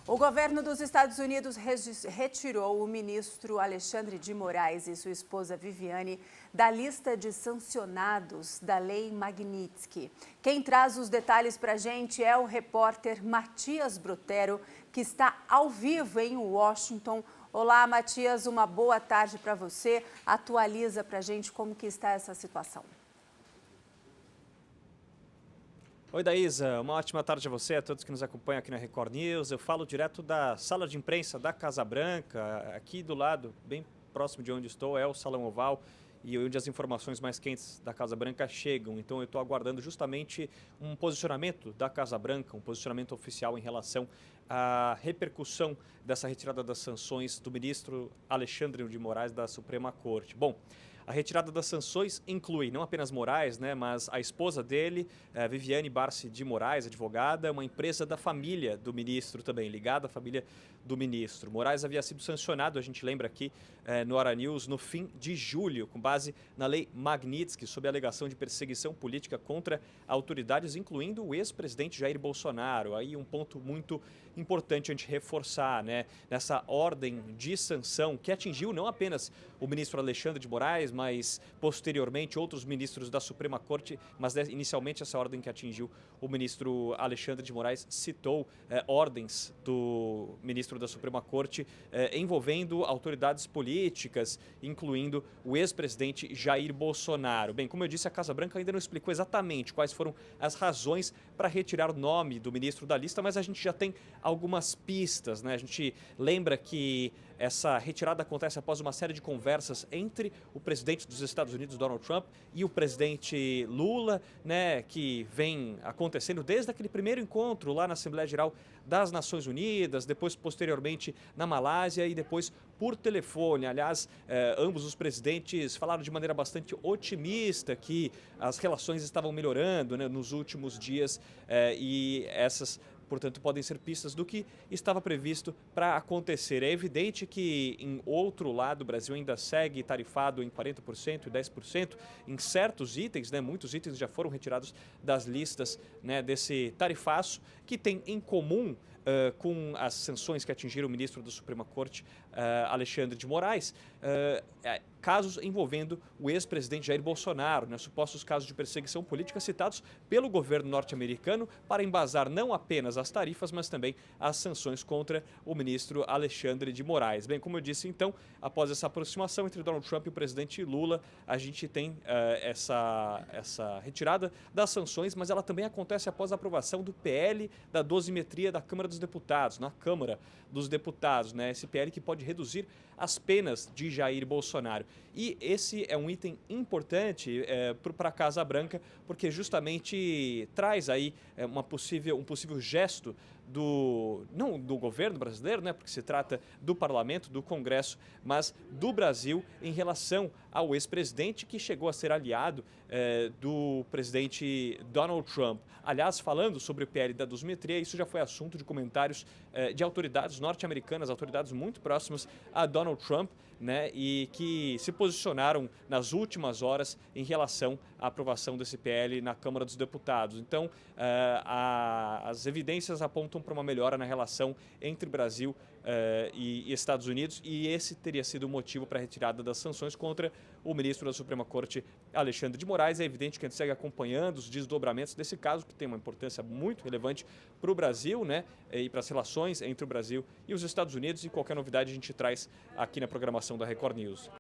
O governo dos Estados Unidos retirou o ministro Alexandre de Moraes e sua esposa Viviane da lista de sancionados da Lei Magnitsky. Quem traz os detalhes para a gente é o repórter Matias Brotero, que está ao vivo em Washington. Olá, Matias, uma boa tarde para você. Atualiza para a gente como que está essa situação. Oi, Daísa, uma ótima tarde a você, a todos que nos acompanham aqui na Record News. Eu falo direto da sala de imprensa da Casa Branca, aqui do lado, bem próximo de onde estou, é o Salão Oval e onde as informações mais quentes da Casa Branca chegam. Então eu estou aguardando justamente um posicionamento da Casa Branca, um posicionamento oficial em relação à repercussão dessa retirada das sanções do ministro Alexandre de Moraes da Suprema Corte. Bom, a retirada das sanções inclui não apenas Moraes, mas a esposa dele, Viviane Barsi de Moraes, advogada, uma empresa da família do ministro também, ligada à família do ministro. Moraes havia sido sancionado, a gente lembra aqui no Hora News, no fim de julho, com base na Lei Magnitsky, sob a alegação de perseguição política contra autoridades, incluindo o ex-presidente Jair Bolsonaro. Aí um ponto muito importante a gente reforçar, nessa ordem de sanção que atingiu não apenas o ministro Alexandre de Moraes, mas posteriormente outros ministros da Suprema Corte, mas inicialmente essa ordem que atingiu o ministro Alexandre de Moraes citou ordens do ministro da Suprema Corte envolvendo autoridades políticas, incluindo o ex-presidente Jair Bolsonaro. Bem, como eu disse, a Casa Branca ainda não explicou exatamente quais foram as razões para retirar o nome do ministro da lista, mas a gente já tem algumas pistas, A gente lembra que essa retirada acontece após uma série de conversas entre o presidente dos Estados Unidos, Donald Trump, e o presidente Lula, que vem acontecendo desde aquele primeiro encontro lá na Assembleia Geral das Nações Unidas, depois posteriormente na Malásia e depois por telefone. Aliás, ambos os presidentes falaram de maneira bastante otimista que as relações estavam melhorando nos últimos dias e essas, portanto, podem ser pistas do que estava previsto para acontecer. É evidente que, em outro lado, o Brasil ainda segue tarifado em 40% e 10% em certos itens, muitos itens já foram retirados das listas desse tarifaço, que tem em comum com as sanções que atingiram o ministro da Suprema Corte, Alexandre de Moraes, casos envolvendo o ex-presidente Jair Bolsonaro, supostos casos de perseguição política citados pelo governo norte-americano para embasar não apenas as tarifas, mas também as sanções contra o ministro Alexandre de Moraes. Bem, como eu disse, então, após essa aproximação entre Donald Trump e o presidente Lula, a gente tem essa retirada das sanções, mas ela também acontece após a aprovação do PL da dosimetria da Câmara dos Deputados, na Câmara dos Deputados, esse PL que pode reduzir as penas de Jair Bolsonaro. E esse é um item importante para a Casa Branca, porque justamente traz aí um possível gesto não do governo brasileiro, porque se trata do parlamento, do Congresso, mas do Brasil em relação ao ex-presidente que chegou a ser aliado do presidente Donald Trump. Aliás, falando sobre o PL da dosimetria, isso já foi assunto de comentários de autoridades norte-americanas, autoridades muito próximas a Donald Trump, e que se posicionaram nas últimas horas em relação à aprovação desse PL na Câmara dos Deputados. Então, as evidências apontam para uma melhora na relação entre Brasil e Estados Unidos, e esse teria sido o motivo para a retirada das sanções contra o ministro da Suprema Corte, Alexandre de Moraes. É evidente que a gente segue acompanhando os desdobramentos desse caso, que tem uma importância muito relevante para o Brasil, e para as relações entre o Brasil e os Estados Unidos, e qualquer novidade a gente traz aqui na programação da Record News.